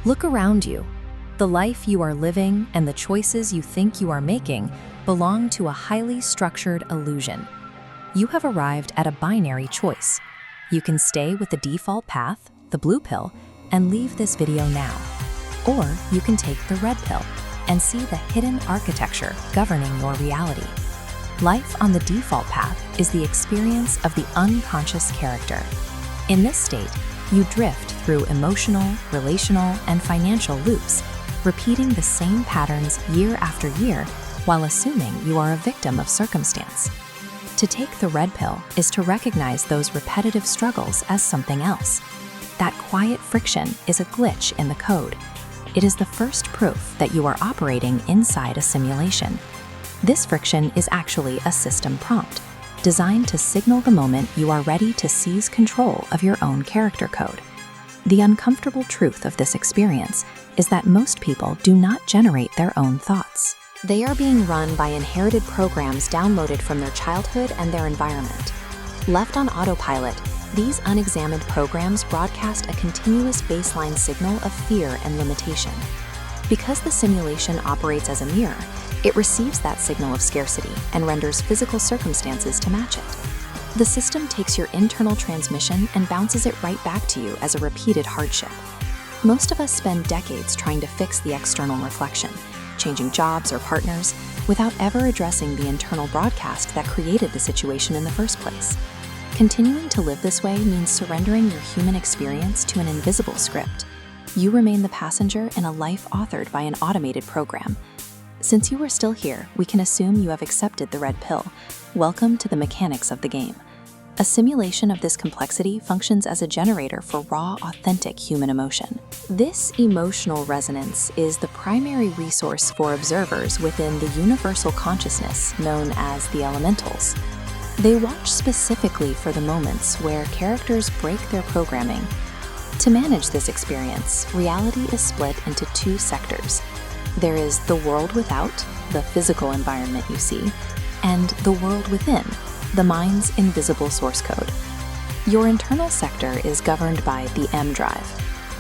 Look around you. The life you are living and the choices you think you are making belong to a highly structured illusion. You have arrived at a binary choice. You can stay with the default path, the blue pill, and leave this video now. Or you can take the red pill and see the hidden architecture governing your reality. Life on the default path is the experience of the unconscious character. In this state, you drift through emotional, relational, and financial loops, repeating the same patterns year after year while assuming you are a victim of circumstance. To take the red pill is to recognize those repetitive struggles as something else. That quiet friction is a glitch in the code. It is the first proof that you are operating inside a simulation. This friction is actually a system prompt, designed to signal the moment you are ready to seize control of your own character code. The uncomfortable truth of this experience is that most people do not generate their own thoughts. They are being run by inherited programs downloaded from their childhood and their environment. Left on autopilot, these unexamined programs broadcast a continuous baseline signal of fear and limitation. Because the simulation operates as a mirror, it receives that signal of scarcity and renders physical circumstances to match it. The system takes your internal transmission and bounces it right back to you as a repeated hardship. Most of us spend decades trying to fix the external reflection, changing jobs or partners, without ever addressing the internal broadcast that created the situation in the first place. Continuing to live this way means surrendering your human experience to an invisible script. You remain the passenger in a life authored by an automated program. Since you are still here, we can assume you have accepted the red pill. Welcome to the mechanics of the game. A simulation of this complexity functions as a generator for raw, authentic human emotion. This emotional resonance is the primary resource for observers within the universal consciousness known as the elementals. They watch specifically for the moments where characters break their programming. To manage this experience, reality is split into two sectors. There is the world without, the physical environment you see, and the world within, the mind's invisible source code. Your internal sector is governed by the M drive.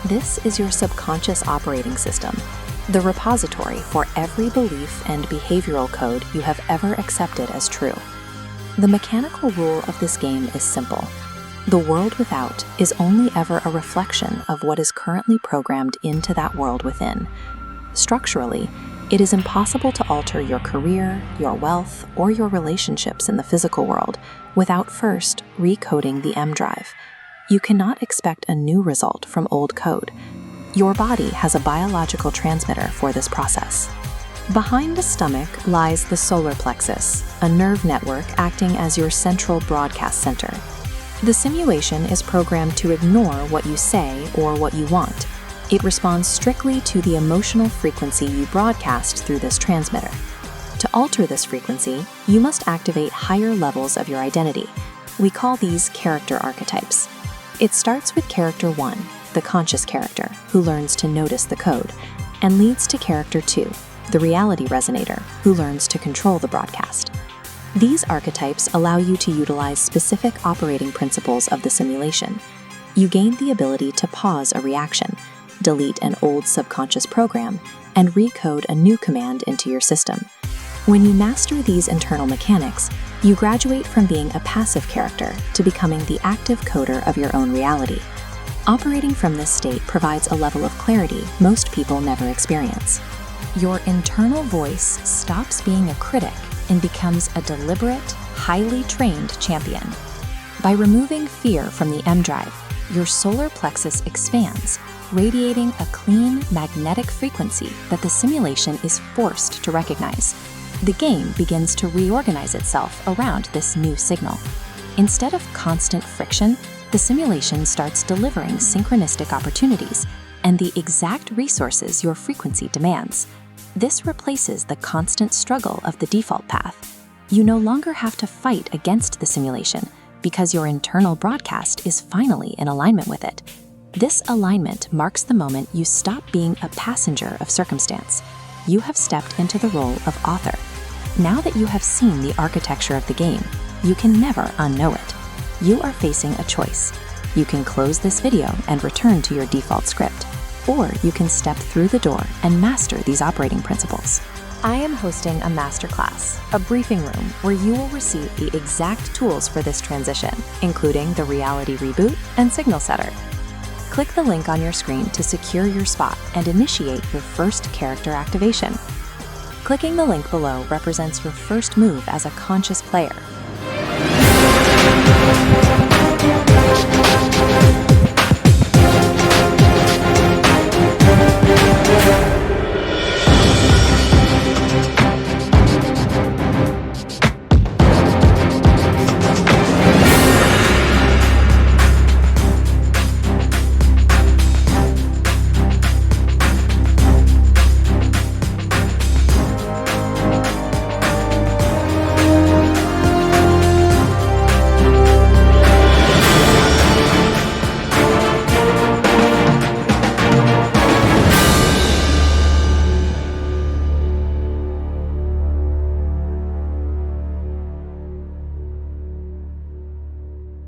This is your subconscious operating system, the repository for every belief and behavioral code you have ever accepted as true. The mechanical rule of this game is simple. The world without is only ever a reflection of what is currently programmed into that world within. Structurally, it is impossible to alter your career, your wealth, or your relationships in the physical world without first recoding the M drive. You cannot expect a new result from old code. Your body has a biological transmitter for this process. Behind the stomach lies the solar plexus, a nerve network acting as your central broadcast center. The simulation is programmed to ignore what you say or what you want. It responds strictly to the emotional frequency you broadcast through this transmitter. To alter this frequency, you must activate higher levels of your identity. We call these character archetypes. It starts with character 1, the conscious character, who learns to notice the code, and leads to character 2, the reality resonator, who learns to control the broadcast. These archetypes allow you to utilize specific operating principles of the simulation. You gain the ability to pause a reaction, delete an old subconscious program, and recode a new command into your system. When you master these internal mechanics, you graduate from being a passive character to becoming the active coder of your own reality. Operating from this state provides a level of clarity most people never experience. Your internal voice stops being a critic and becomes a deliberate, highly trained champion. By removing fear from the M drive, your solar plexus expands, radiating a clean, magnetic frequency that the simulation is forced to recognize. The game begins to reorganize itself around this new signal. Instead of constant friction, the simulation starts delivering synchronistic opportunities and the exact resources your frequency demands. This replaces the constant struggle of the default path. You no longer have to fight against the simulation because your internal broadcast is finally in alignment with it. This alignment marks the moment you stop being a passenger of circumstance. You have stepped into the role of author. Now that you have seen the architecture of the game, you can never unknow it. You are facing a choice. You can close this video and return to your default script, or you can step through the door and master these operating principles. I am hosting a masterclass, a briefing room where you will receive the exact tools for this transition, including the reality reboot and signal setter. Click the link on your screen to secure your spot and initiate your first character activation. Clicking the link below represents your first move as a conscious player,